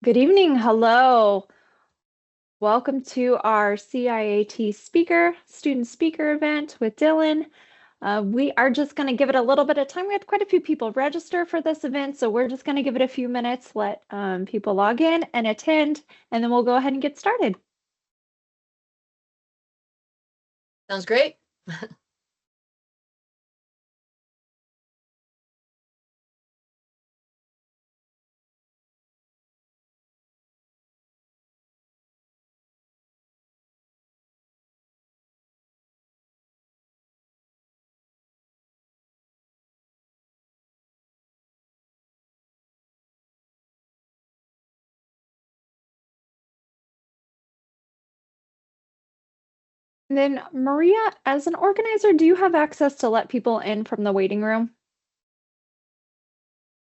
Good evening. Hello. Welcome to our CIAT student speaker event with Dylan. We are just going to give it a little bit of time. We had quite a few people register for this event, so we're just going to give it a few minutes, let people log in and attend, and then we'll go ahead and get started. Sounds great. And then, Maria, as an organizer, do you have access to let people in from the waiting room?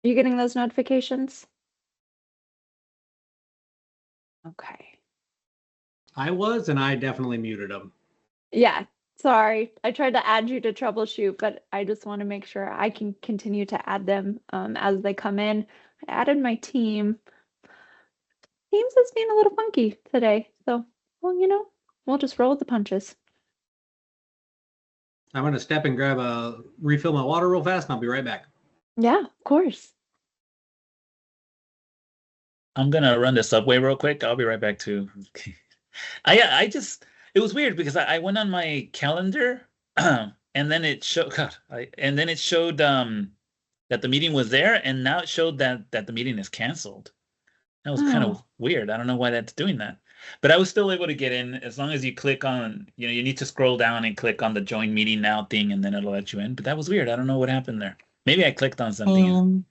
Are you getting those notifications? Okay. I was, and I definitely muted them. Yeah, sorry. I tried to add you to troubleshoot, but I just want to make sure I can continue to add them as they come in. I added my team. Teams is being a little funky today. So, well, we'll just roll with the punches. I'm going to step and refill my water real fast, and I'll be right back. Yeah, of course. I'm gonna run the subway real quick. I'll be right back too. It was weird because I went on my calendar and then it showed that the meeting was there, and now it showed that the meeting is canceled. That was kind of weird. I don't know why that's doing that. But I was still able to get in as long as you click on, you need to scroll down and click on the join meeting now thing, and then it'll let you in. But that was weird. I don't know what happened there. Maybe I clicked on something.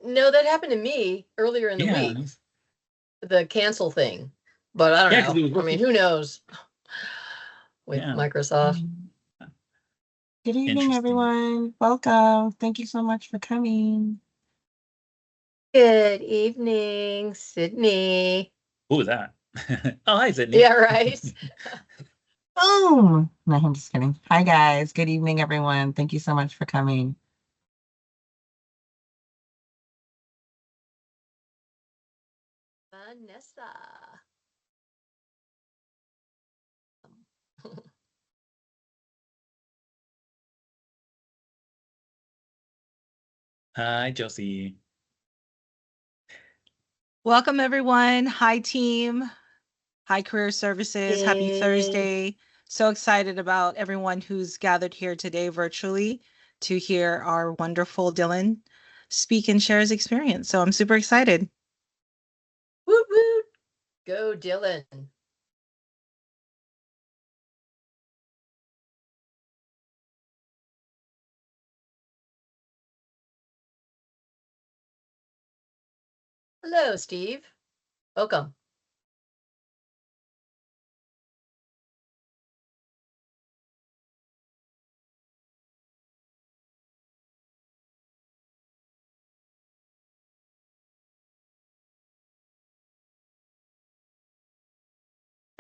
No, that happened to me earlier in the week. The cancel thing, but I don't know. I mean, who knows with Microsoft. Good evening, everyone. Welcome. Thank you so much for coming. Good evening, Sydney. Who was that? Oh, hi, Sydney. Yeah, right. Boom. No, I'm just kidding. Hi, guys. Good evening, everyone. Thank you so much for coming. Vanessa. Hi, Josie. Welcome, everyone. Hi, team. Hi, Career Services. Yay. Happy Thursday. So excited about everyone who's gathered here today virtually to hear our wonderful Dylan speak and share his experience. So I'm super excited. Woot woot. Go, Dylan. Hello, Steve. Welcome.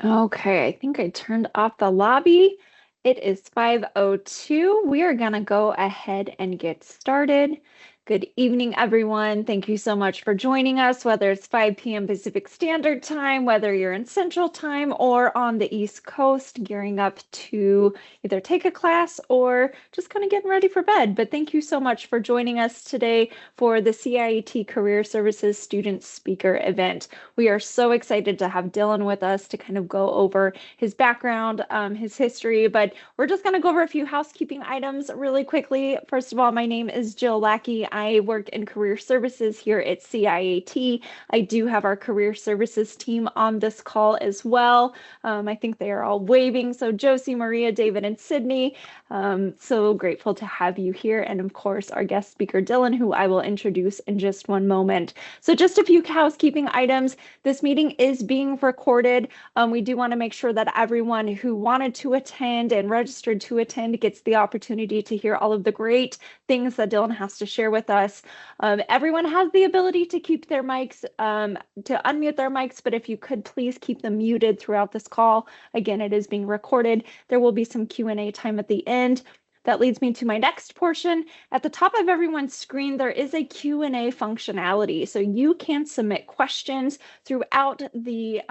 Okay, I think I turned off the lobby. It is 5:02. We are going to go ahead and get started. Good evening, everyone. Thank you so much for joining us, whether it's 5 p.m. Pacific Standard Time, whether you're in Central Time or on the East Coast, gearing up to either take a class or just kind of getting ready for bed. But thank you so much for joining us today for the CIET Career Services Student Speaker event. We are so excited to have Dylan with us to kind of go over his background, his history, but we're just going to go over a few housekeeping items really quickly. First of all, my name is Jill Lackey. I work in career services here at CIAT. I do have our career services team on this call as well. I think they are all waving. So Josie, Maria, David, and Sydney. So grateful to have you here. And of course, our guest speaker, Dylan, who I will introduce in just one moment. So just a few housekeeping items. This meeting is being recorded. We do want to make sure that everyone who wanted to attend and registered to attend gets the opportunity to hear all of the great things that Dylan has to share with us. Everyone has the ability to keep their mics, to unmute their mics, but if you could please keep them muted throughout this call. Again, it is being recorded. There will be some Q&A time at the end. That leads me to my next portion. At the top of everyone's screen, there is a Q&A functionality. So you can submit questions throughout the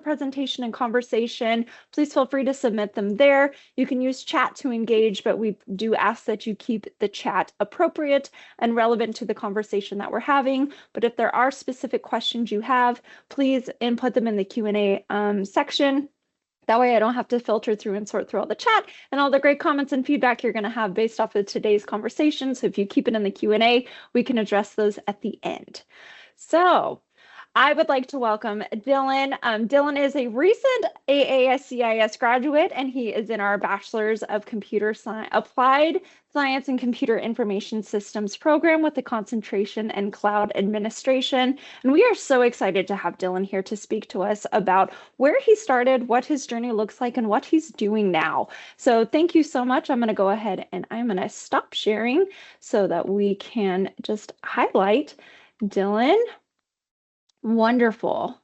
presentation and conversation. Please feel free to submit them there. You can use chat to engage, but we do ask that you keep the chat appropriate and relevant to the conversation that we're having. But if there are specific questions you have, please input them in the Q&A section. That way I don't have to filter through and sort through all the chat and all the great comments and feedback you're going to have based off of today's conversation. So if you keep it in the Q&A, we can address those at the end. So I would like to welcome Dylan. Dylan is a recent AASCIS graduate, and he is in our Bachelor's of Applied Science and Computer Information Systems program with a concentration in cloud administration. And we are so excited to have Dylan here to speak to us about where he started, what his journey looks like, and what he's doing now. So thank you so much. I'm going to go ahead and I'm going to stop sharing so that we can just highlight Dylan. Wonderful.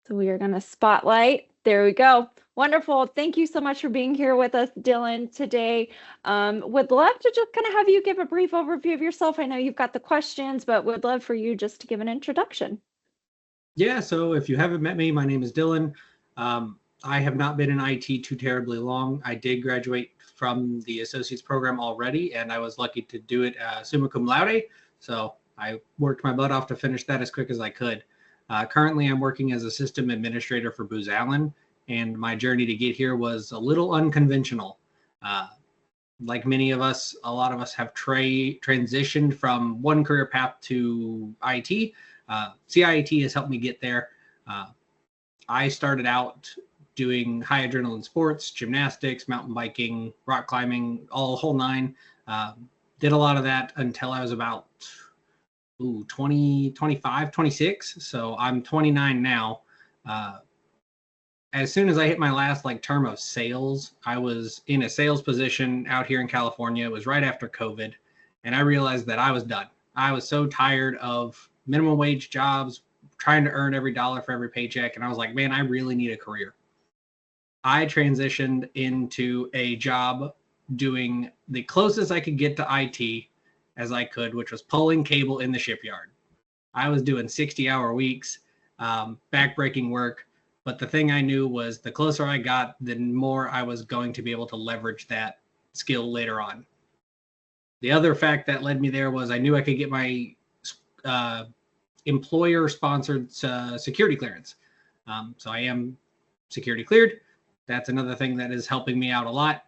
So we are going to spotlight. There we go. Wonderful. Thank you so much for being here with us, Dylan, today. Would love to just kind of have you give a brief overview of yourself. I know you've got the questions, but would love for you just to give an introduction. Yeah, so if you haven't met me, my name is Dylan. I have not been in IT too terribly long. I did graduate from the associate's program already, and I was lucky to do it summa cum laude. So I worked my butt off to finish that as quick as I could. Currently, I'm working as a system administrator for Booz Allen, and my journey to get here was a little unconventional. Like many of us, a lot of us have transitioned from one career path to IT. CIT has helped me get there. I started out doing high adrenaline sports, gymnastics, mountain biking, rock climbing, whole nine. Did a lot of that until I was about 25, 26. So I'm 29 now. As soon as I hit my last term of sales, I was in a sales position out here in California. It was right after COVID. And I realized that I was done. I was so tired of minimum wage jobs, trying to earn every dollar for every paycheck. And I was like, man, I really need a career. I transitioned into a job doing the closest I could get to IT as I could, which was pulling cable in the shipyard. I was doing 60-hour weeks, backbreaking work. But the thing I knew was the closer I got, the more I was going to be able to leverage that skill later on. The other fact that led me there was I knew I could get my employer-sponsored security clearance. So I am security cleared. That's another thing that is helping me out a lot.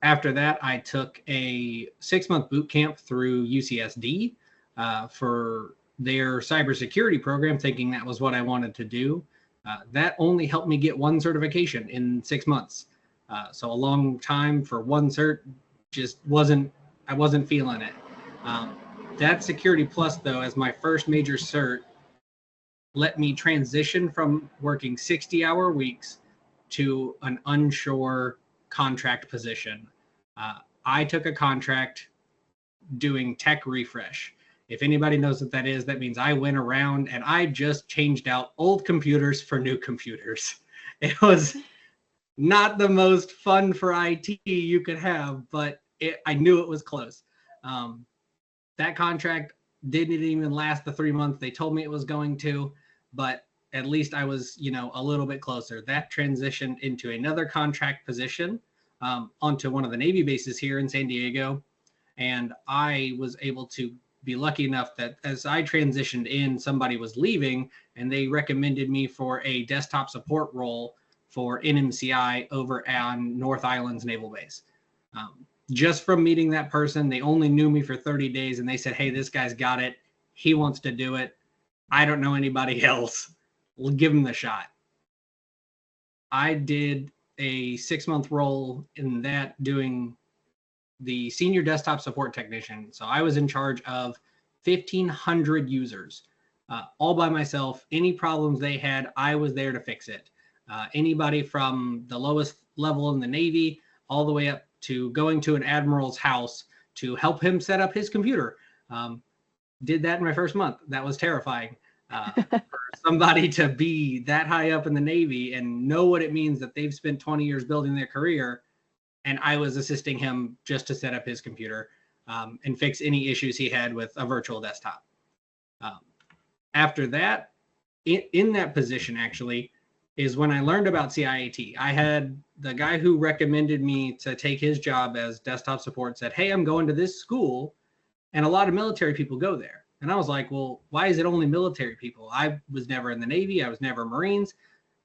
After that, I took a 6-month boot camp through UCSD for their cybersecurity program, thinking that was what I wanted to do. That only helped me get one certification in 6 months. So a long time for one cert just I wasn't feeling it. That Security Plus, though, as my first major cert, let me transition from working 60-hour weeks to an unsure contract position. I took a contract doing tech refresh. If anybody knows what that is, that means I went around and I just changed out old computers for new computers. It was not the most fun for IT you could have, but I knew it was close. That contract didn't even last the 3 months they told me it was going to, but at least I was, a little bit closer. That transitioned into another contract position onto one of the Navy bases here in San Diego. And I was able to be lucky enough that as I transitioned in, somebody was leaving and they recommended me for a desktop support role for NMCI over on North Islands Naval Base. Just from meeting that person, they only knew me for 30 days and they said, hey, this guy's got it. He wants to do it. I don't know anybody else. We'll give him the shot. I did a 6-month role in that doing the senior desktop support technician. So I was in charge of 1,500 users, all by myself. Any problems they had, I was there to fix it. Anybody from the lowest level in the Navy all the way up to going to an admiral's house to help him set up his computer. Did that in my first month. That was terrifying. For somebody to be that high up in the Navy and know what it means that they've spent 20 years building their career, and I was assisting him just to set up his computer and fix any issues he had with a virtual desktop. After that, in that position actually is when I learned about CIAT. I had the guy who recommended me to take his job as desktop support said, hey, I'm going to this school and a lot of military people go there. And I was like, well, why is it only military people? I was never in the Navy. I was never Marines.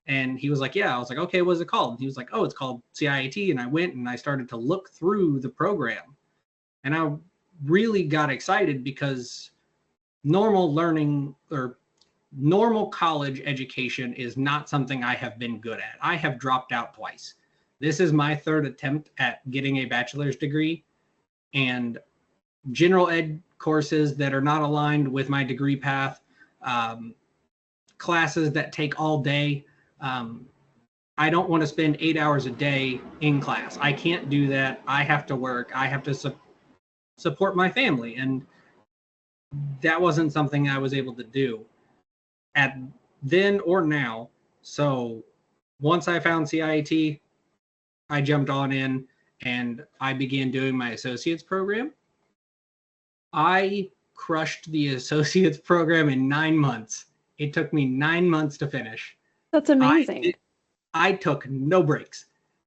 And he was like, yeah. I was like, okay, what's it called? And he was like, oh, it's called CIAT. And I went and I started to look through the program. And I really got excited because normal learning or normal college education is not something I have been good at. I have dropped out twice. This is my third attempt at getting a bachelor's degree, and general ed courses that are not aligned with my degree path, classes that take all day. I don't want to spend 8 hours a day in class. I can't do that. I have to work. I have to support my family. And that wasn't something I was able to do at then or now. So once I found CIAT, I jumped on in and I began doing my associate's program. I crushed the associate's program in 9 months. It took me 9 months to finish. That's amazing. I took no breaks,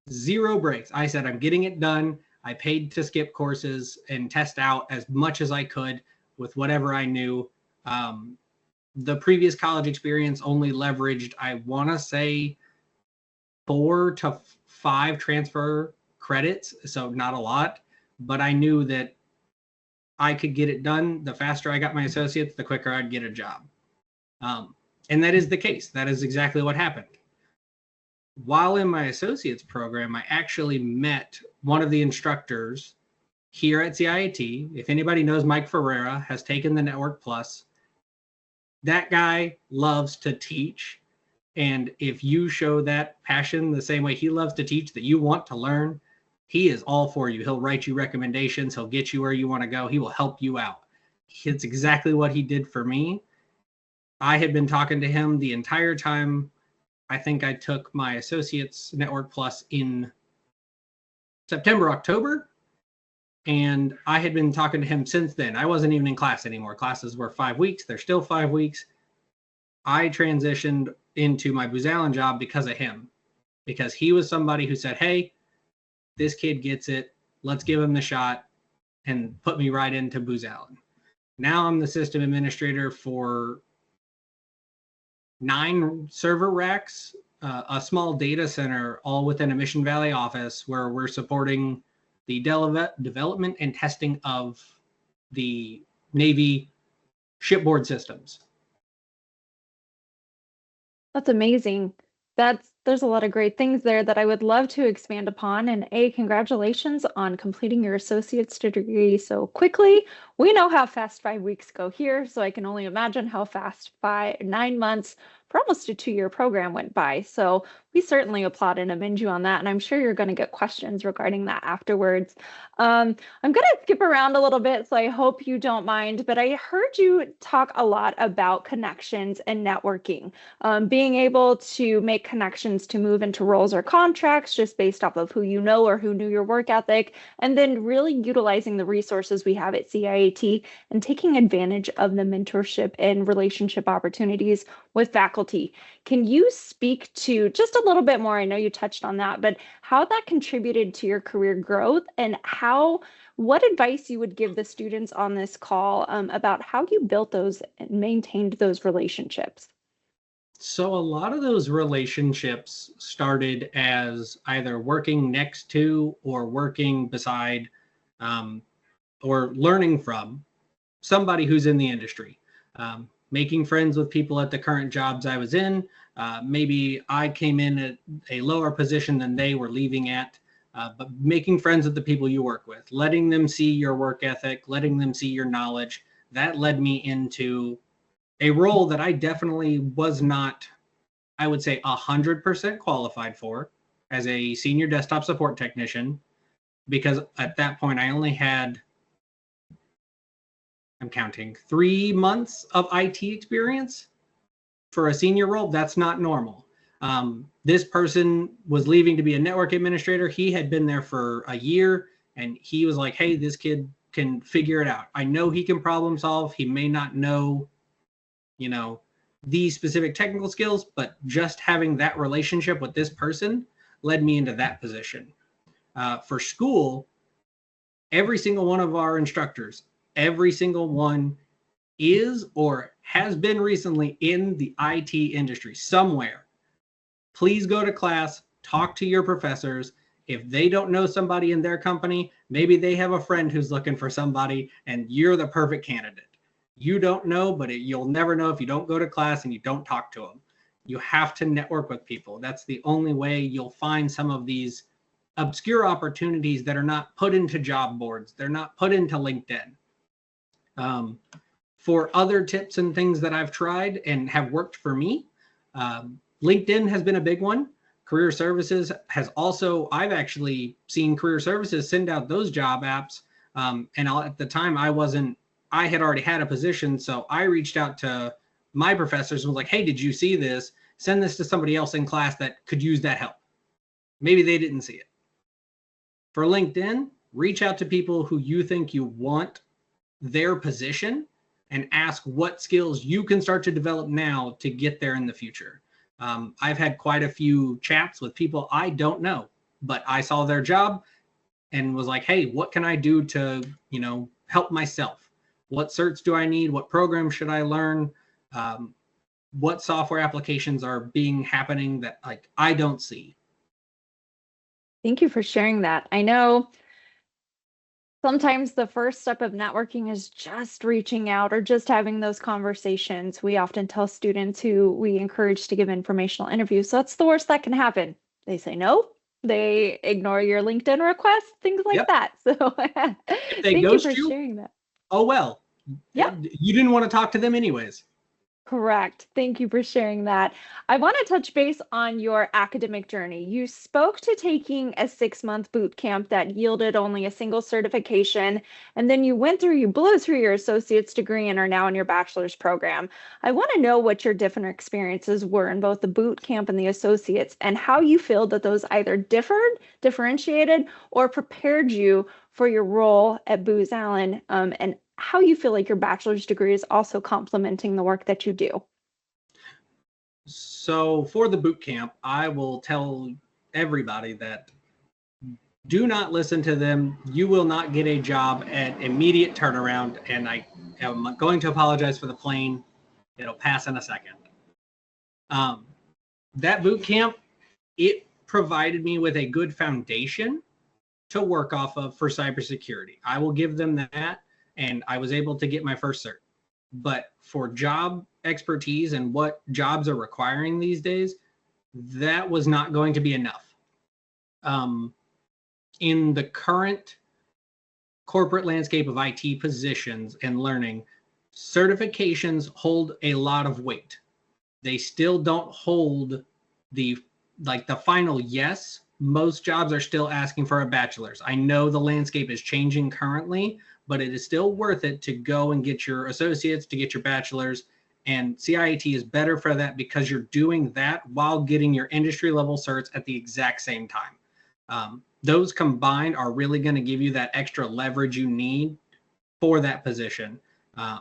0 breaks. I said, I'm getting it done. I paid to skip courses and test out as much as I could with whatever I knew. The previous college experience only leveraged, I want to say, 4 to 5 transfer credits. So not a lot, but I knew that I could get it done. The faster I got my associates, the quicker I'd get a job. And that is the case. That is exactly what happened. While in my associates program, I actually met one of the instructors here at CIAT. If anybody knows Mike Ferreira, has taken the Network Plus. That guy loves to teach. And if you show that passion the same way he loves to teach, that you want to learn, he is all for you. He'll write you recommendations. He'll get you where you want to go. He will help you out. It's exactly what he did for me. I had been talking to him the entire time. I think I took my Associates Network Plus in September, October. And I had been talking to him since then. I wasn't even in class anymore. Classes were 5 weeks. They're still 5 weeks. I transitioned into my Booz Allen job because of him. Because he was somebody who said, hey, this kid gets it. Let's give him the shot, and put me right into Booz Allen. Now I'm the system administrator for 9 server racks, a small data center, all within a Mission Valley office where we're supporting the development and testing of the Navy shipboard systems. That's amazing. There's a lot of great things there that I would love to expand upon. And congratulations on completing your associate's degree so quickly. We know how fast 5 weeks go here, so I can only imagine how fast 9 months for almost a 2-year program went by. So we certainly applaud and commend you on that. And I'm sure you're going to get questions regarding that afterwards. I'm going to skip around a little bit, so I hope you don't mind. But I heard you talk a lot about connections and networking, being able to make connections to move into roles or contracts just based off of who you know or who knew your work ethic, and then really utilizing the resources we have at CIAT and taking advantage of the mentorship and relationship opportunities with faculty. Can you speak to just a little bit more? I know you touched on that, but how that contributed to your career growth, and what advice you would give the students on this call about how you built those and maintained those relationships? So a lot of those relationships started as either working next to or working beside or learning from somebody who's in the industry. Making friends with people at the current jobs I was in. Maybe I came in at a lower position than they were leaving at, but making friends with the people you work with, letting them see your work ethic, letting them see your knowledge. That led me into a role that I definitely was not, I would say, 100% qualified for as a senior desktop support technician, because at that point I only had, I'm counting, 3 months of IT experience. For a senior role, that's not normal. This person was leaving to be a network administrator. He had been there for a year, and he was like, hey, this kid can figure it out. I know he can problem solve. He may not know, you know, these specific technical skills, but just having that relationship with this person led me into that position. For school, every single one of our instructors, every single one is or has been recently in the IT industry somewhere. Please go to class, talk to your professors. If they don't know somebody in their company, maybe they have a friend who's looking for somebody and you're the perfect candidate. You don't know, but you'll never know if you don't go to class and you don't talk to them. You have to network with people. That's the only way you'll find some of these obscure opportunities that are not put into job boards. They're not put into LinkedIn. For other tips and things that I've tried and have worked for me, LinkedIn has been a big one. Career Services has also, I've actually seen Career Services send out those job apps. At the time I had already had a position. So I reached out to my professors and was like, hey, did you see this? Send this to somebody else in class that could use that help. Maybe they didn't see it. For LinkedIn, reach out to people who you think you want their position and ask what skills you can start to develop now to get there in the future. I've had quite a few chats with people I don't know, but I saw their job and was like, hey, what can I do to, help myself? What certs do I need? What programs should I learn? What software applications are happening that I don't see? Thank you for sharing that. I know sometimes the first step of networking is just reaching out or just having those conversations. We often tell students who we encourage to give informational interviews, so that's the worst that can happen. They say no, they ignore your LinkedIn request, things like that. So thank you for sharing that. Oh, well, yeah, you didn't want to talk to them anyways. Correct. Thank you for sharing that. I want to touch base on your academic journey. You spoke to taking a 6-month boot camp that yielded only a single certification, and then you blew through your associate's degree and are now in your bachelor's program. I want to know what your different experiences were in both the boot camp and the associates, and how you feel that those either differentiated, or prepared you for your role at Booz Allen, and how you feel like your bachelor's degree is also complementing the work that you do. So for the boot camp, I will tell everybody that do not listen to them. You will not get a job at immediate turnaround. And I am going to apologize for the plane. It'll pass in a second. That boot camp, it provided me with a good foundation to work off of for cybersecurity. I will give them that. And I was able to get my first cert. But for job expertise and what jobs are requiring these days, that was not going to be enough. In the current corporate landscape of IT positions and learning, certifications hold a lot of weight. They still don't hold the final yes. Most jobs are still asking for a bachelor's. I know the landscape is changing currently, but it is still worth it to go and get your associates, to get your bachelor's. And CIAT is better for that because you're doing that while getting your industry level certs at the exact same time. Those combined are really going to give you that extra leverage you need for that position. I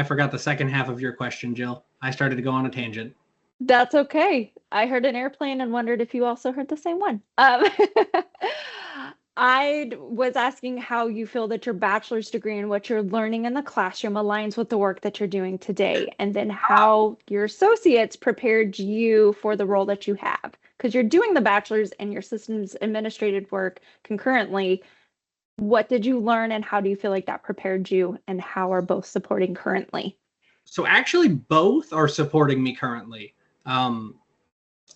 forgot the second half of your question, Jill. I started to go on a tangent. That's okay. I heard an airplane and wondered if you also heard the same one. I was asking how you feel that your bachelor's degree and what you're learning in the classroom aligns with the work that you're doing today, and then how your associates prepared you for the role that you have. Because you're doing the bachelor's and your systems administrative work concurrently. What did you learn, and how do you feel like that prepared you, and how are both supporting currently? So actually both are supporting me currently.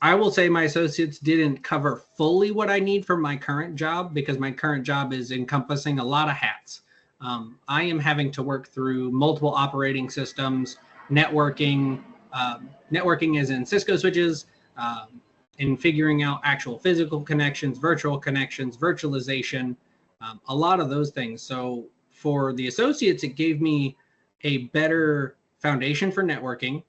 I will say my associates didn't cover fully what I need for my current job, because my current job is encompassing a lot of hats. I am having to work through multiple operating systems, networking as in Cisco switches, and figuring out actual physical connections, virtual connections, virtualization, a lot of those things. So for the associates, it gave me a better foundation for networking.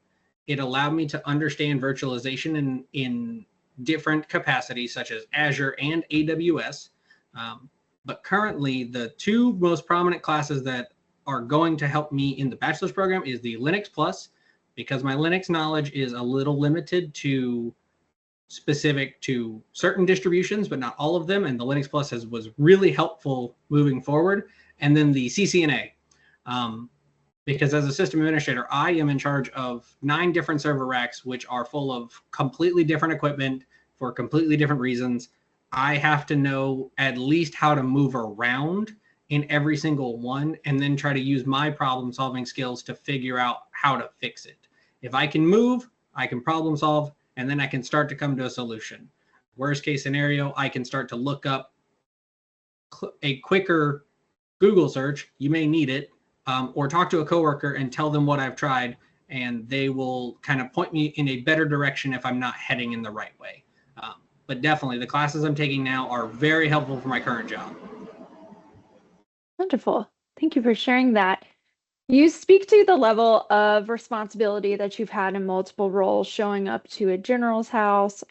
It allowed me to understand virtualization in different capacities, such as Azure and AWS. But currently, the two most prominent classes that are going to help me in the bachelor's program is the Linux Plus, because my Linux knowledge is a little limited to specific to certain distributions, but not all of them. And the Linux Plus was really helpful moving forward. And then the CCNA, because as a system administrator, I am in charge of 9 different server racks, which are full of completely different equipment for completely different reasons. I have to know at least how to move around in every single one, and then try to use my problem solving skills to figure out how to fix it. If I can move, I can problem solve, and then I can start to come to a solution. Worst case scenario, I can start to look up a quicker Google search. You may need it, or talk to a coworker and tell them what I've tried, and they will kind of point me in a better direction if I'm not heading in the right way. But definitely the classes I'm taking now are very helpful for my current job. Wonderful. Thank you for sharing that. You speak to the level of responsibility that you've had in multiple roles, showing up to a general's house,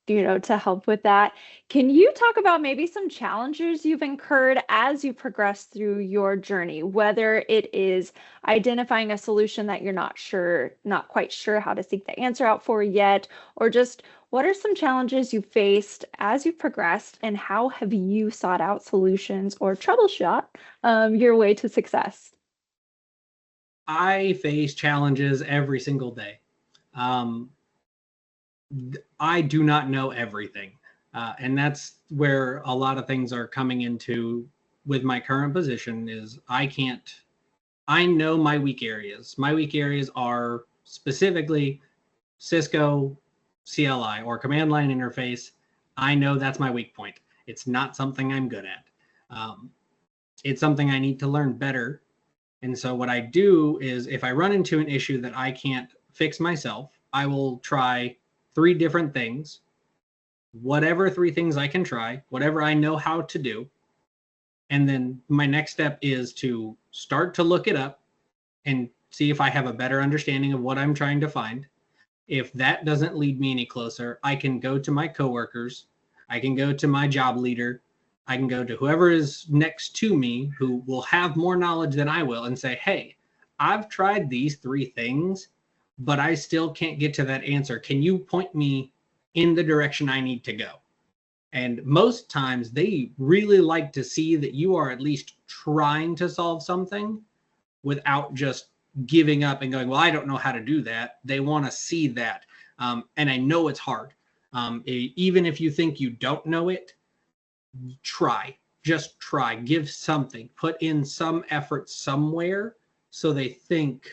to help with that. Can you talk about maybe some challenges you've incurred as you progress through your journey, whether it is identifying a solution that you're not quite sure how to seek the answer out for yet, or just what are some challenges you faced as you progressed, and how have you sought out solutions or troubleshot your way to success? I face challenges every single day. I do not know everything. And that's where a lot of things are coming into with my current position is I know my weak areas. My weak areas are specifically Cisco CLI or command line interface. I know that's my weak point. It's not something I'm good at. It's something I need to learn better. And so what I do is if I run into an issue that I can't fix myself, I will try 3 different things, whatever 3 things I can try, whatever I know how to do. And then my next step is to start to look it up and see if I have a better understanding of what I'm trying to find. If that doesn't lead me any closer, I can go to my coworkers, I can go to my job leader, I can go to whoever is next to me who will have more knowledge than I will and say, hey, I've tried these 3 things, but I still can't get to that answer. Can you point me in the direction I need to go? And most times they really like to see that you are at least trying to solve something without just giving up and going, well, I don't know how to do that. They want to see that. And I know it's hard. Even if you think you don't know it, just try, give something, put in some effort somewhere so they think,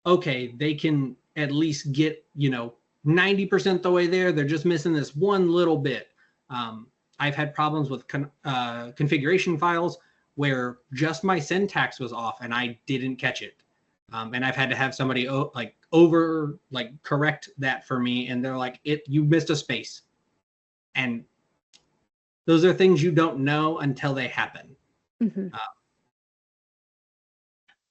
okay, they can at least get, 90% the way there. They're just missing this one little bit. I've had problems with configuration files where just my syntax was off and I didn't catch it. And I've had to have somebody correct that for me. And they're like, you missed a space. And those are things you don't know until they happen. Mm-hmm.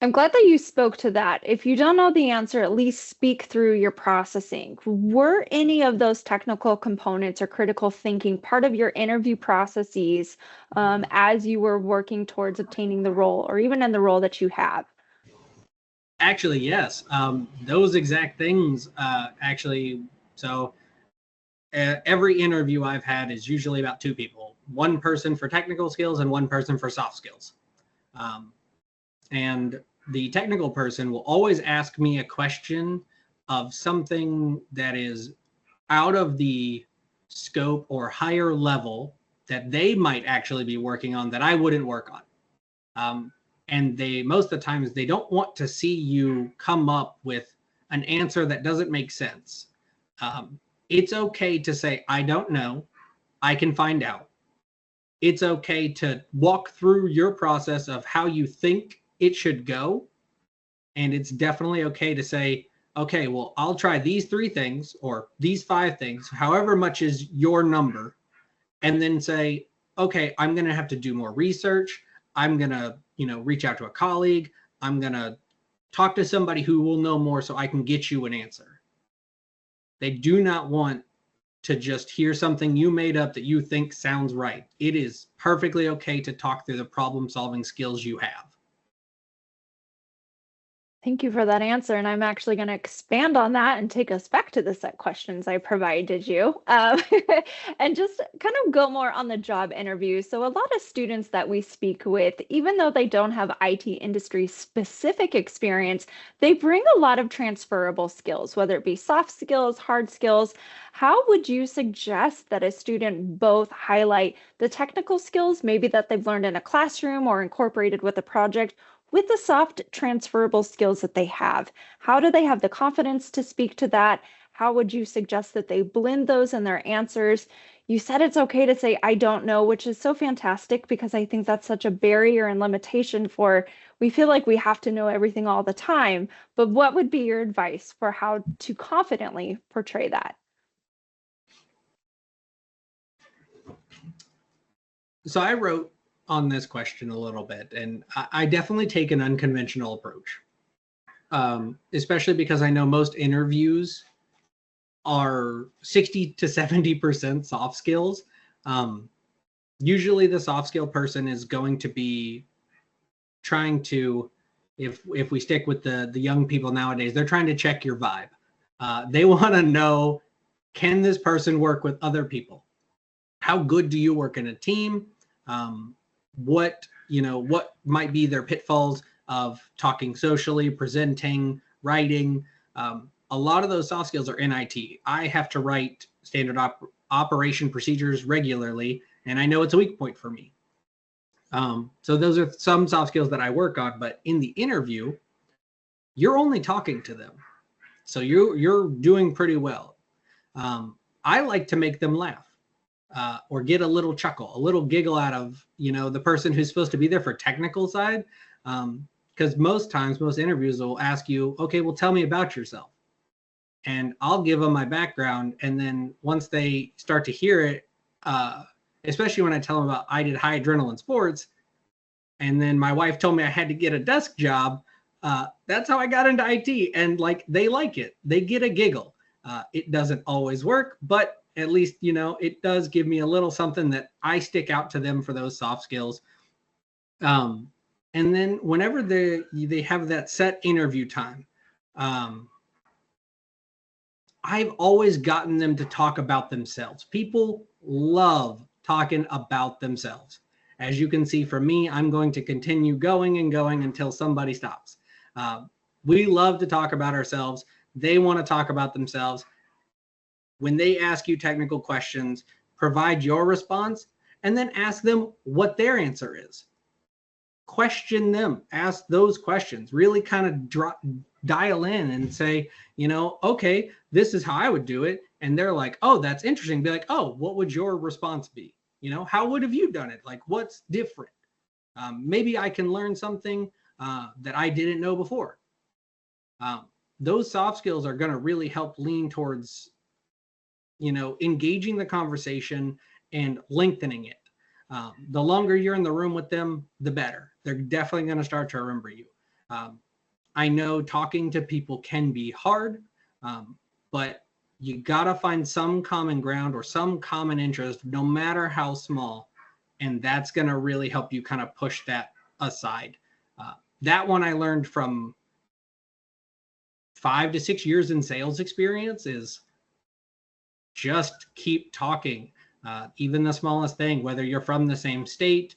I'm glad that you spoke to that. If you don't know the answer, at least speak through your processing. Were any of those technical components or critical thinking part of your interview processes as you were working towards obtaining the role, or even in the role that you have? Actually, yes. Those exact things, So every interview I've had is usually about 2 people. One person for technical skills and one person for soft skills. And the technical person will always ask me a question of something that is out of the scope or higher level that they might actually be working on that I wouldn't work on. And most of the times they don't want to see you come up with an answer that doesn't make sense. It's okay to say, I don't know, I can find out. It's okay to walk through your process of how you think it should go. And it's definitely okay to say, okay, well, I'll try these 3 things or these 5 things, however much is your number. And then say, okay, I'm going to have to do more research. I'm going to, reach out to a colleague. I'm going to talk to somebody who will know more so I can get you an answer. They do not want to just hear something you made up that you think sounds right. It is perfectly okay to talk through the problem-solving skills you have. Thank you for that answer. And I'm actually going to expand on that and take us back to the set questions I provided you and just kind of go more on the job interview. So a lot of students that we speak with, even though they don't have IT industry specific experience, they bring a lot of transferable skills, whether it be soft skills, hard skills. How would you suggest that a student both highlight the technical skills, maybe that they've learned in a classroom or incorporated with a project, with the soft transferable skills that they have? How do they have the confidence to speak to that? How would you suggest that they blend those in their answers? You said it's okay to say, I don't know, which is so fantastic because I think that's such a barrier and limitation for, we feel like we have to know everything all the time. But what would be your advice for how to confidently portray that? So I wrote on this question a little bit, and I definitely take an unconventional approach, especially because I know most interviews are 60 to 70% soft skills. Usually the soft skill person is going to be trying to, if we stick with the young people nowadays, they're trying to check your vibe. They want to know, can this person work with other people? How good do you work in a team? What might be their pitfalls of talking socially, presenting, writing. A lot of those soft skills are in IT. I have to write standard operation procedures regularly, and I know it's a weak point for me. So those are some soft skills that I work on, but in the interview, you're only talking to them. So you're doing pretty well. I like to make them laugh. Or get a little chuckle, a little giggle out of, the person who's supposed to be there for technical side. Because most interviews will ask you, okay, well, tell me about yourself. And I'll give them my background. And then once they start to hear it, especially when I tell them about I did high adrenaline sports, and then my wife told me I had to get a desk job, that's how I got into IT. And they like it. They get a giggle. It doesn't always work, but at least, it does give me a little something that I stick out to them for those soft skills. And then whenever they have that set interview time, I've always gotten them to talk about themselves. People love talking about themselves. As you can see from me, I'm going to continue going and going until somebody stops. We love to talk about ourselves. They want to talk about themselves. When they ask you technical questions, provide your response, and then ask them what their answer is. Question them, ask those questions, really kind of dial in and say, okay, this is how I would do it. And they're like, oh, that's interesting. Be like, oh, what would your response be? How would have you done it? What's different? Maybe I can learn something that I didn't know before. Those soft skills are going to really help lean towards engaging the conversation and lengthening it. The longer you're in the room with them, the better. They're definitely going to start to remember you. I know talking to people can be hard, but you got to find some common ground or some common interest, no matter how small. And that's going to really help you kind of push that aside. That one I learned from 5 to 6 years in sales experience is just keep talking. Even the smallest thing, whether you're from the same state,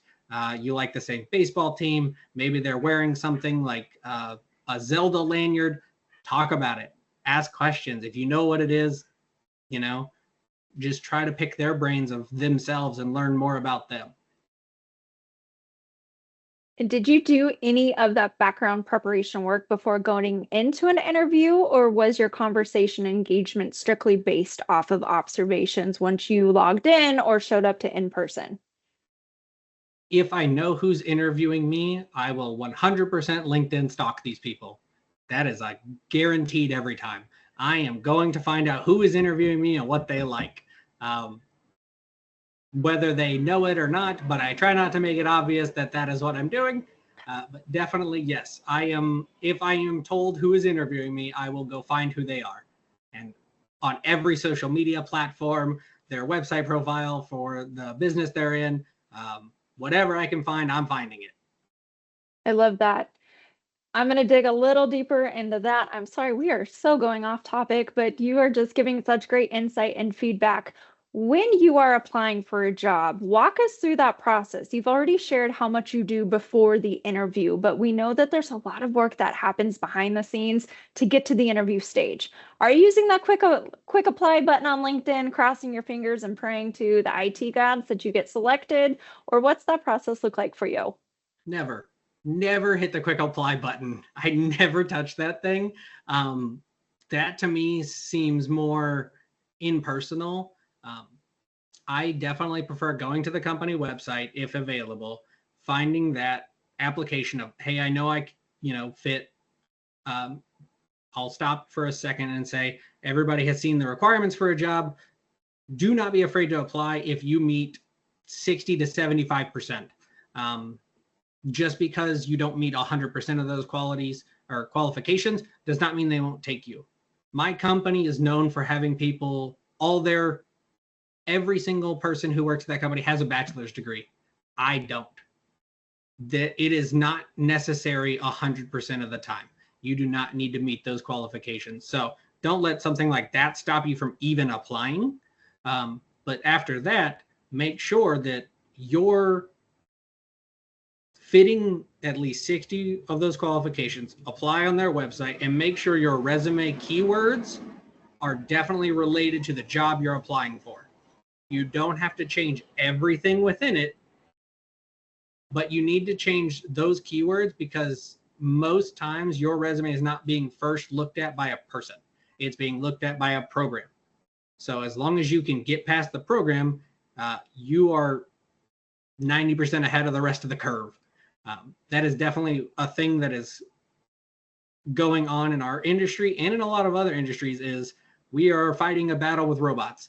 you like the same baseball team, maybe they're wearing something like a Zelda lanyard, talk about it. Ask questions. If you know what it is, just try to pick their brains of themselves and learn more about them. And did you do any of that background preparation work before going into an interview, or was your conversation engagement strictly based off of observations once you logged in or showed up to in person? If I know who's interviewing me, I will 100% LinkedIn stalk these people. That is guaranteed every time. I am going to find out who is interviewing me and what they like. Whether they know it or not, but I try not to make it obvious that is what I'm doing. But definitely, yes, if I am told who is interviewing me, I will go find who they are. And on every social media platform, their website profile for the business they're in, whatever I can find, I'm finding it. I love that. I'm going to dig a little deeper into that. I'm sorry, we are so going off topic, but you are just giving such great insight and feedback. When you are applying for a job, walk us through that process. You've already shared how much you do before the interview, but we know that there's a lot of work that happens behind the scenes to get to the interview stage. Are you using that quick apply button on LinkedIn, crossing your fingers and praying to the IT gods that you get selected? Or what's that process look like for you? Never hit the quick apply button. I never touch that thing. That to me seems more impersonal. I definitely prefer going to the company website if available, finding that application of, hey, I know I fit. I'll stop for a second and say, everybody has seen the requirements for a job. Do not be afraid to apply if you meet 60 to 75%. Just because you don't meet 100% of those qualities or qualifications does not mean they won't take you. My company is known for having people, every single person who works at that company has a bachelor's degree. I don't. It is not necessary 100% of the time. You do not need to meet those qualifications. So don't let something like that stop you from even applying. But after that, make sure that you're fitting at least 60 of those qualifications, apply on their website, and make sure your resume keywords are definitely related to the job you're applying for. You don't have to change everything within it, but you need to change those keywords because most times your resume is not being first looked at by a person. It's being looked at by a program. So as long as you can get past the program, you are 90% ahead of the rest of the curve. That is definitely a thing that is going on in our industry and in a lot of other industries is we are fighting a battle with robots,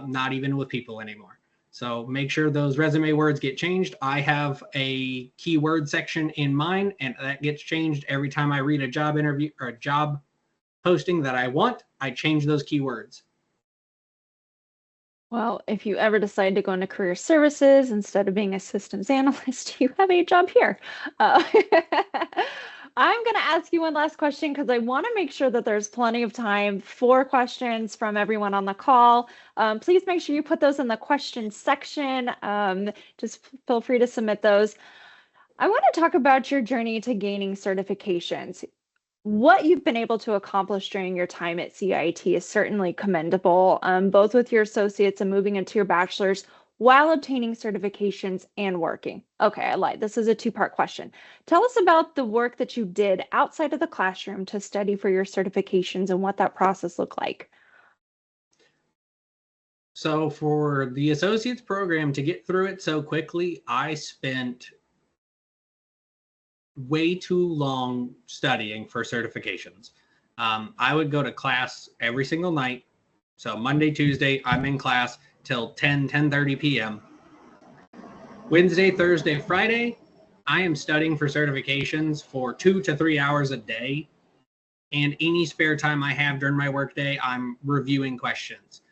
not even with people anymore. So make sure those resume words get changed. I have a keyword section in mine, and that gets changed every time I read a job interview or a job posting that I want. I change those keywords. Well, if you ever decide to go into career services instead of being a systems analyst, you have a job here. I'm going to ask you one last question because I want to make sure that there's plenty of time for questions from everyone on the call. Please make sure you put those in the question section. Just feel free to submit those. I want to talk about your journey to gaining certifications. What you've been able to accomplish during your time at CIT is certainly commendable, both with your associates and moving into your bachelor's while obtaining certifications and working. Okay, I lied. This is a two-part question. Tell us about the work that you did outside of the classroom to study for your certifications and what that process looked like. So for the associates program, to get through it so quickly, I spent way too long studying for certifications. I would go to class every single night. So Monday, Tuesday, I'm in class till 10:30 p.m. Wednesday, Thursday, Friday, I am studying for certifications for 2 to 3 hours a day. And any spare time I have during my workday, I'm reviewing questions.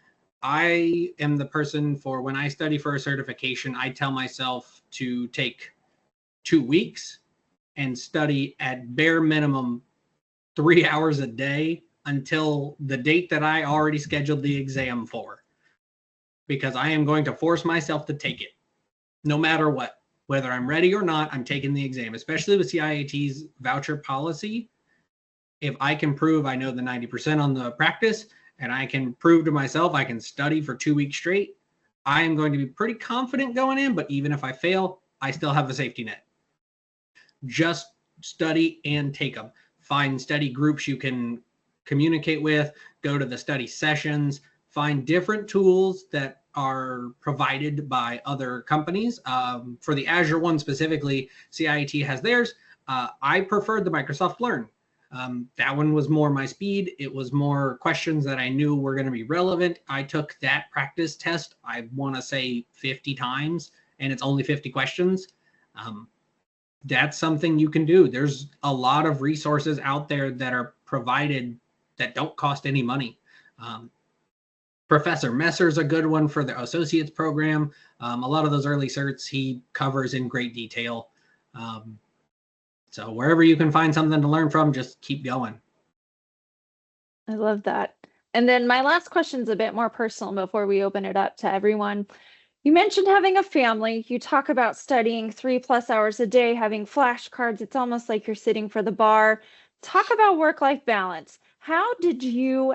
I am the person for when I study for a certification, I tell myself to take 2 weeks and study at bare minimum 3 hours a day until the date that I already scheduled the exam for, because I am going to force myself to take it no matter what. Whether I'm ready or not, I'm taking the exam, especially with CIAT's voucher policy. If I can prove I know the 90% on the practice and I can prove to myself I can study for 2 weeks straight, I am going to be pretty confident going in. But even if I fail, I still have a safety net. Just study and take them. Find study groups you can communicate with, go to the study sessions, find different tools that are provided by other companies. For the Azure one specifically, CIT has theirs. I preferred the Microsoft Learn. That one was more my speed. It was more questions that I knew were going to be relevant. I took that practice test, I want to say 50 times, and it's only 50 questions. that's something you can do. There's a lot of resources out there that are provided that don't cost any money. Professor Messer's a good one for the associates program. A lot of those early certs he covers in great detail. So wherever you can find something to learn from, just keep going. I love that. And then my last question is a bit more personal before we open it up to everyone. You mentioned having a family. You talk about studying 3+ hours a day, having flashcards. It's almost like you're sitting for the bar. Talk about work-life balance. How do you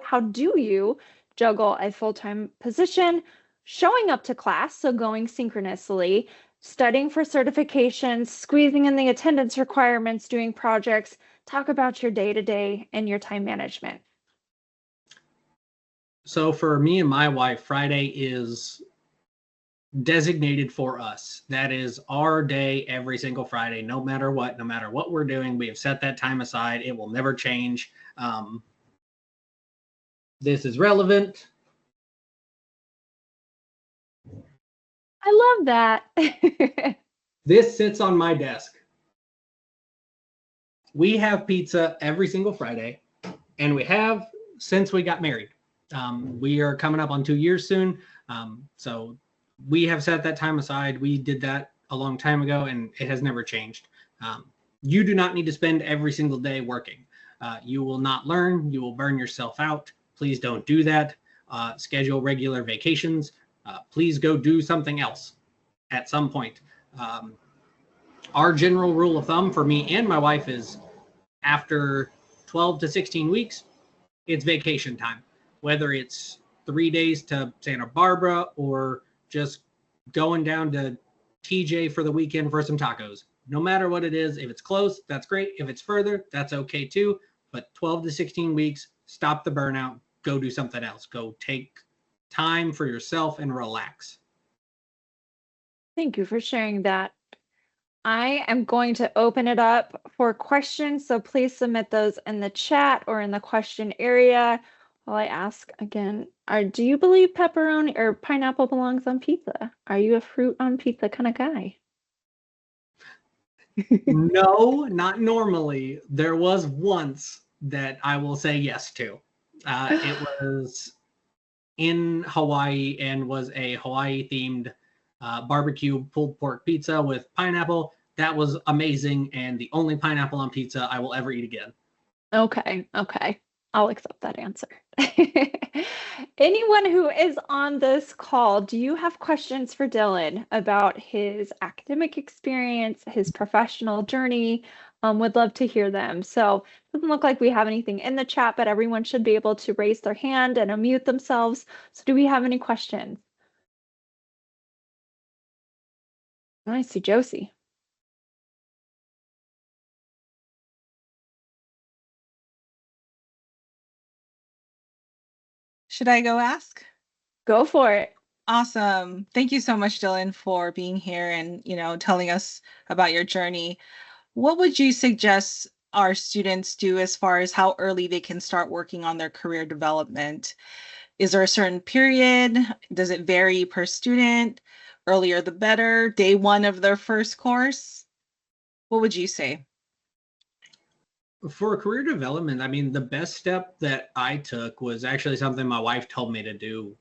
juggle a full-time position, showing up to class, so going synchronously, studying for certifications, squeezing in the attendance requirements, doing projects? Talk about your day-to-day and your time management. So for me and my wife, Friday is designated for us. That is our day every single Friday, no matter what we're doing. We have set that time aside. It will never change. This is relevant. I love that. This sits on my desk. We have pizza every single Friday, and we have since we got married. We are coming up on 2 years soon. So we have set that time aside. We did that a long time ago, and it has never changed. You do not need to spend every single day working. You will not learn. You will burn yourself out. Please don't do that. Schedule regular vacations. Please go do something else at some point. Our general rule of thumb for me and my wife is after 12 to 16 weeks, it's vacation time. Whether it's 3 days to Santa Barbara or just going down to TJ for the weekend for some tacos. No matter what it is, if it's close, that's great. If it's further, that's okay too. But 12 to 16 weeks, stop the burnout, go do something else. Go take time for yourself and relax. Thank you for sharing that. I am going to open it up for questions, so please submit those in the chat or in the question area while I ask again. Do you believe pepperoni or pineapple belongs on pizza? Are you a fruit on pizza kind of guy? No, not normally. There was once that I will say yes to. It was in Hawaii and was a Hawaii-themed barbecue pulled pork pizza with pineapple. That was amazing, and the only pineapple on pizza I will ever eat again. Okay. I'll accept that answer. Anyone who is on this call, do you have questions for Dylan about his academic experience, his professional journey? Would love to hear them. So it doesn't look like we have anything in the chat, but everyone should be able to raise their hand and unmute themselves. So do we have any questions? I see Josie. Should I go ask? Go for it. Awesome. Thank you so much, Dylan, for being here and, telling us about your journey. What would you suggest our students do as far as how early they can start working on their career development? Is there a certain period? Does it vary per student? Earlier the better? Day one of their first course? What would you say? For career development, I mean, the best step that I took was actually something my wife told me to do,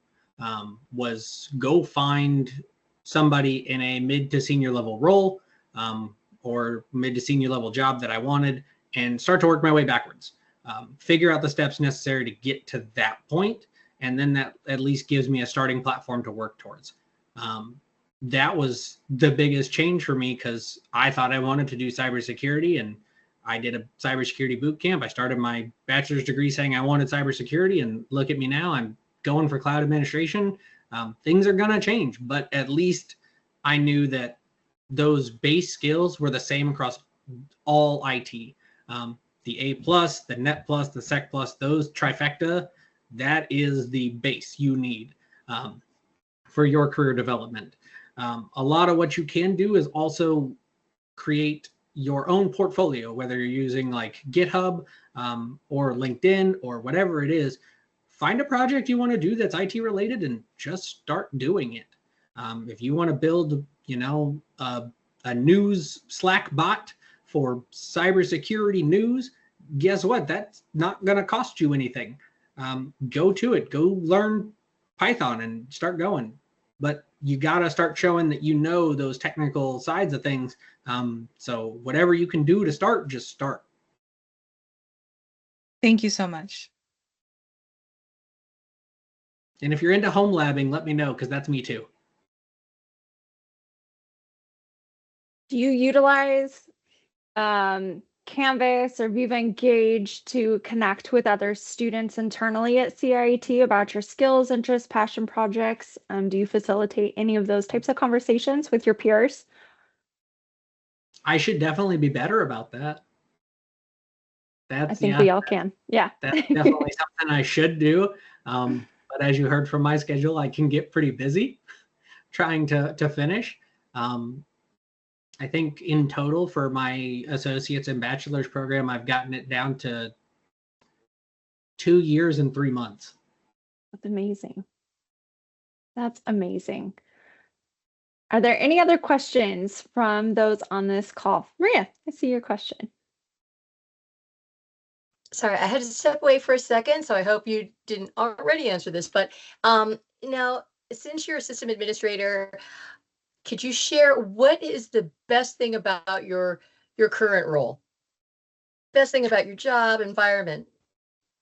was go find somebody in a mid to senior level role or mid to senior level job that I wanted and start to work my way backwards. Figure out the steps necessary to get to that point, and then that at least gives me a starting platform to work towards. That was the biggest change for me because I thought I wanted to do cybersecurity, and I did a cybersecurity boot camp. I started my bachelor's degree saying I wanted cybersecurity, and look at me now. I'm going for cloud administration. Things are going to change, but at least I knew that those base skills were the same across all IT. The A+, the Net+, the Sec+, those trifecta, that is the base you need for your career development. A lot of what you can do is also create your own portfolio, whether you're using like GitHub or LinkedIn or whatever it is. Find a project you want to do that's IT related and just start doing it. If you want to build, a news Slack bot, for cybersecurity news, guess what? That's not going to cost you anything. Go to it. Go learn Python and start going. But you got to start showing that you know those technical sides of things. So whatever you can do to start, just start. Thank you so much. And if you're into home labbing, let me know, because that's me too. Do you utilize Canvas or Viva Engage to connect with other students internally at CIT about your skills, interests, passion projects? Do you facilitate any of those types of conversations with your peers? I should definitely be better about that. I think we all can. Yeah. That's definitely something I should do. But as you heard from my schedule, I can get pretty busy trying to finish. I think in total for my associate's and bachelor's program, I've gotten it down to 2 years and 3 months. That's amazing. That's amazing. Are there any other questions from those on this call? Maria, I see your question. Sorry, I had to step away for a second, so I hope you didn't already answer this. But now, since you're a system administrator, could you share what is the best thing about your current role? Best thing about your job, environment?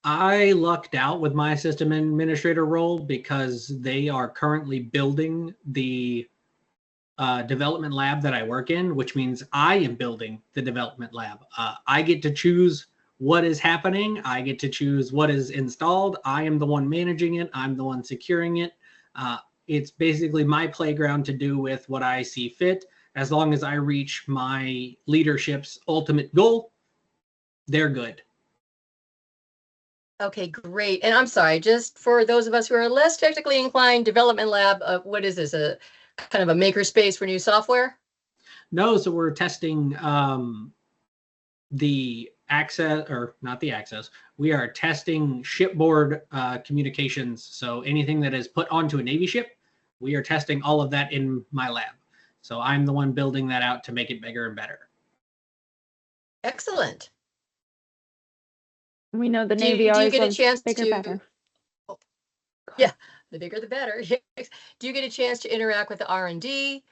I lucked out with my system administrator role because they are currently building the development lab that I work in, which means I am building the development lab. I get to choose what is happening. I get to choose what is installed. I am the one managing it. I'm the one securing it. It's basically my playground to do with what I see fit. As long as I reach my leadership's ultimate goal, they're good. Okay, great. And I'm sorry, just for those of us who are less technically inclined, development lab, what is this? A kind of a maker space for new software? No, so we're testing the access, or not the access. We are testing shipboard communications. So anything that is put onto a Navy ship, we are testing all of that in my lab. So I'm the one building that out to make it bigger and better. Excellent. We know the Navy always get a chance bigger, better. Yeah, the bigger the better. Do you get a chance to interact with the R&D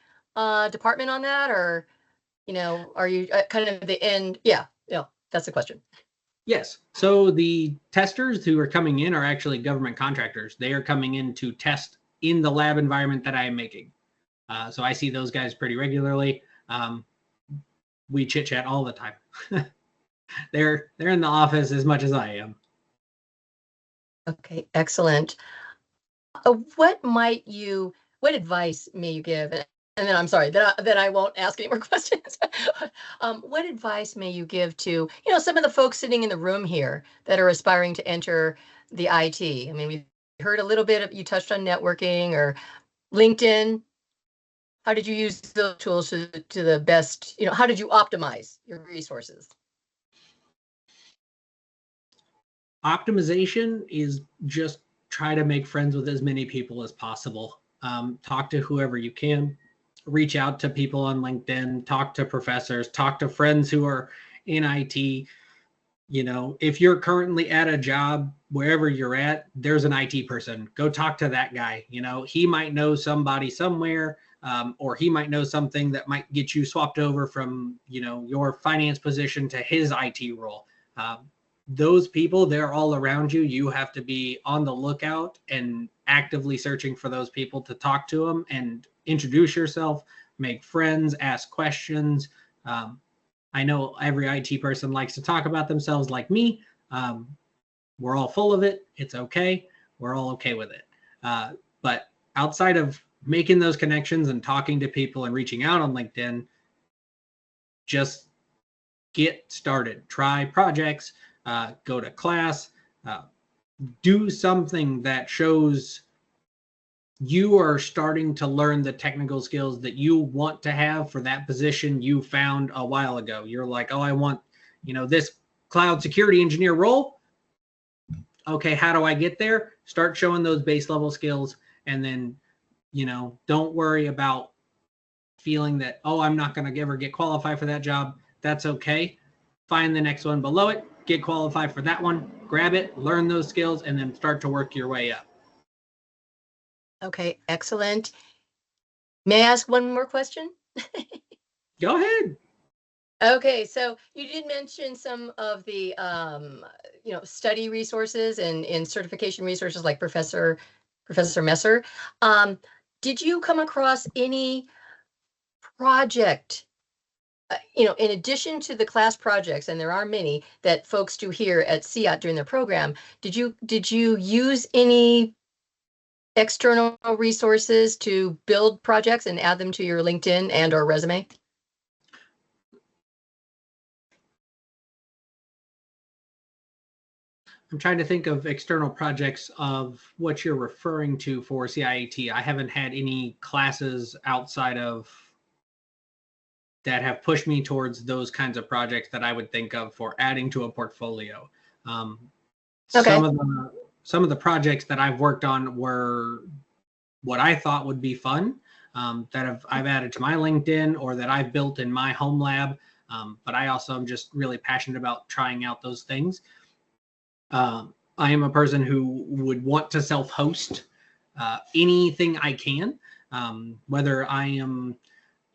department on that, or are you kind of the end? Yeah, that's the question. Yes. So the testers who are coming in are actually government contractors. They are coming in to test in the lab environment that I am making. So I see those guys pretty regularly. We chit chat all the time. They're in the office as much as I am. Okay, excellent. What advice may you give? And then I'm sorry that I won't ask any more questions. What advice may you give to some of the folks sitting in the room here that are aspiring to enter the IT? I mean, we heard a little bit you touched on networking or LinkedIn. How did you use those tools to the best? How did you optimize your resources? Optimization is just try to make friends with as many people as possible. Talk to whoever you can. Reach out to people on LinkedIn. Talk to professors. Talk to friends who are in IT. If you're currently at a job, wherever you're at, there's an IT person. Go talk to that guy. He might know somebody somewhere, or he might know something that might get you swapped over from, your finance position to his IT role. Those people, they're all around you. You have to be on the lookout and actively searching for those people to talk to them and introduce yourself, make friends, ask questions. I know every IT person likes to talk about themselves like me. We're all full of it. It's okay. We're all okay with it. But outside of making those connections and talking to people and reaching out on LinkedIn, just get started. Try projects. Go to class, do something that shows you are starting to learn the technical skills that you want to have for that position you found a while ago. You're like, oh, I want, this cloud security engineer role. Okay, how do I get there? Start showing those base level skills, and then, don't worry about feeling that, oh, I'm not going to ever get qualified for that job. that's okay. Find the next one below it, get qualified for that one, grab it, learn those skills, and then start to work your way up. Okay, excellent. May I ask one more question? Go ahead. Okay, so you did mention some of the study resources and certification resources like Professor Messer. Did you come across any project, in addition to the class projects, and there are many that folks do here at CIAT during their program, did you use any external resources to build projects and add them to your LinkedIn and or resume? I'm trying to think of external projects of what you're referring to for CIAT. I haven't had any classes outside of that have pushed me towards those kinds of projects that I would think of for adding to a portfolio. Okay. Some of the projects that I've worked on were what I thought would be fun, that I've added to my LinkedIn or that I've built in my home lab. But I also am just really passionate about trying out those things. I am a person who would want to self-host anything I can, whether I am,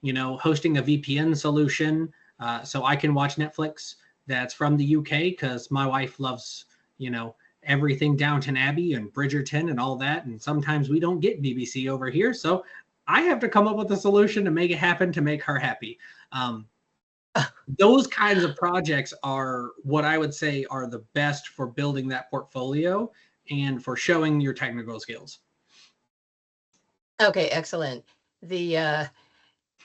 hosting a VPN solution so I can watch Netflix that's from the UK, because my wife loves, everything Downton Abbey and Bridgerton and all that. And sometimes we don't get BBC over here. So I have to come up with a solution to make it happen to make her happy. Those kinds of projects are what I would say are the best for building that portfolio and for showing your technical skills. Okay, excellent. The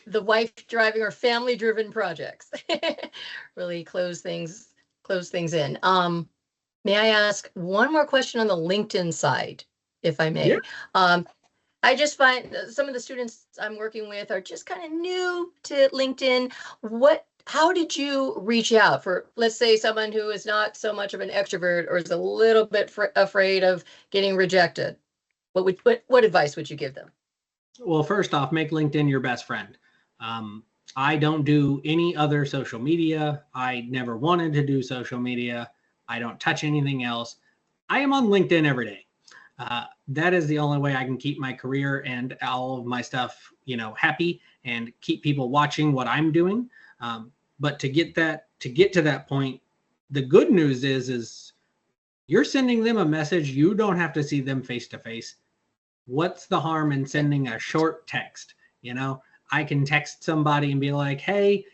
wife driving or family driven projects really close things in. May I ask one more question on the LinkedIn side, if I may? Yeah. I just find some of the students I'm working with are just kind of new to LinkedIn. How did you reach out for, let's say, someone who is not so much of an extrovert or is a little bit afraid of getting rejected? What advice would you give them? Well, first off, make LinkedIn your best friend. I don't do any other social media. I never wanted to do social media. I don't touch anything else. I am on LinkedIn every day. That is the only way I can keep my career and all of my stuff, happy and keep people watching what I'm doing. But to get to that point, the good news is you're sending them a message. You don't have to see them face to face. What's the harm in sending a short text? I can text somebody and be like, hey,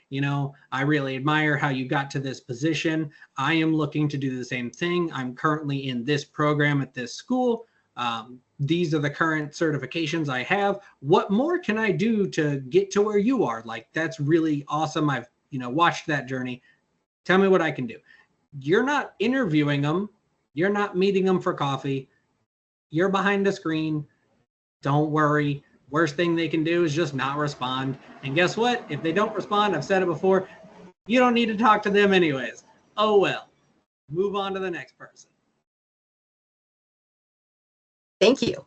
I really admire how you got to this position. I am looking to do the same thing. I'm currently in this program at this school. These are the current certifications I have. What more can I do to get to where you are? Like, that's really awesome. I've, watched that journey. Tell me what I can do. You're not interviewing them. You're not meeting them for coffee. You're behind a screen. Don't worry. Worst thing they can do is just not respond. And guess what? If they don't respond, I've said it before, you don't need to talk to them anyways. Oh, well. Move on to the next person. Thank you.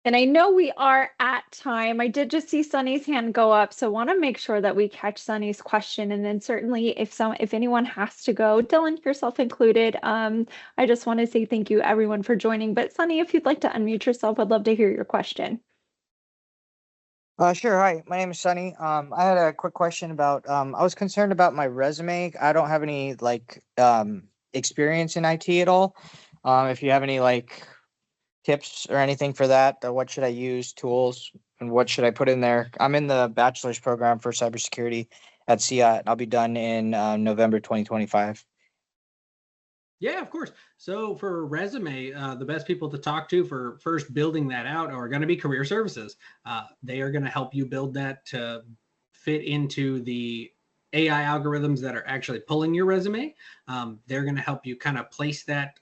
And I know we are at time. I did just see Sunny's hand go up, so want to make sure that we catch Sunny's question. And then certainly if anyone has to go, Dylan, yourself included, I just want to say thank you everyone for joining. But Sunny, if you'd like to unmute yourself, I'd love to hear your question. Sure. Hi, my name is Sunny. I had a quick question about, I was concerned about my resume. I don't have any experience in IT at all. If you have any tips or anything for that, what should I use, tools, and what should I put in there? I'm in the bachelor's program for cybersecurity at CIAT, and I'll be done in November 2025. Yeah, of course. So for resume, the best people to talk to for first building that out are going to be career services. They are going to help you build that to fit into the AI algorithms that are actually pulling your resume. They're going to help you kind of place that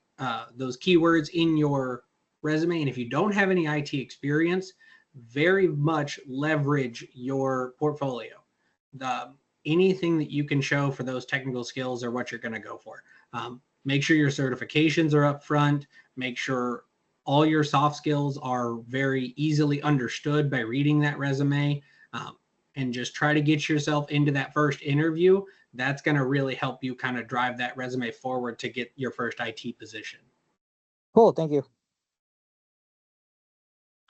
those keywords in your resume. And if you don't have any IT experience, very much leverage your portfolio. Anything that you can show for those technical skills are what you're going to go for. Make sure your certifications are up front. Make sure all your soft skills are very easily understood by reading that resume. and just try to get yourself into that first interview. That's going to really help you kind of drive that resume forward to get your first IT position. Cool. Thank you.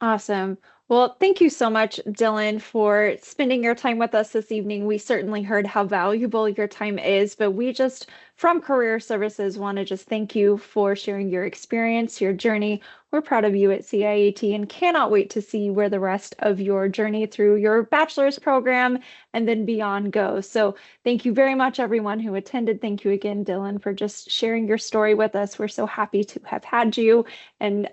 Awesome. Well, thank you so much, Dylan, for spending your time with us this evening. We certainly heard how valuable your time is, but we just, from Career Services, want to just thank you for sharing your experience, your journey. We're proud of you at CIAT and cannot wait to see where the rest of your journey through your bachelor's program and then beyond goes. So thank you very much, everyone who attended. Thank you again, Dylan, for just sharing your story with us. We're so happy to have had you. And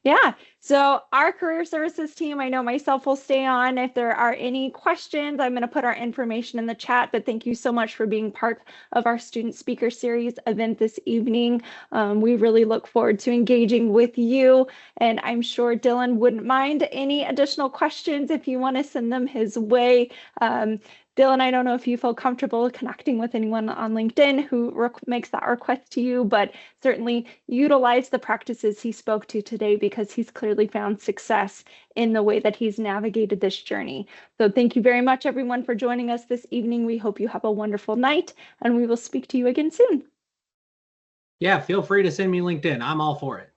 yeah, so our Career Services team, I know myself, will stay on. If there are any questions, I'm going to put our information in the chat, but thank you so much for being part of our Student Speaker Series event this evening. We really look forward to engaging with you, and I'm sure Dylan wouldn't mind any additional questions if you want to send them his way. Dylan, I don't know if you feel comfortable connecting with anyone on LinkedIn who makes that request to you, but certainly utilize the practices he spoke to today because he's clearly found success in the way that he's navigated this journey. So thank you very much, everyone, for joining us this evening. We hope you have a wonderful night, and we will speak to you again soon. Yeah, feel free to send me LinkedIn. I'm all for it.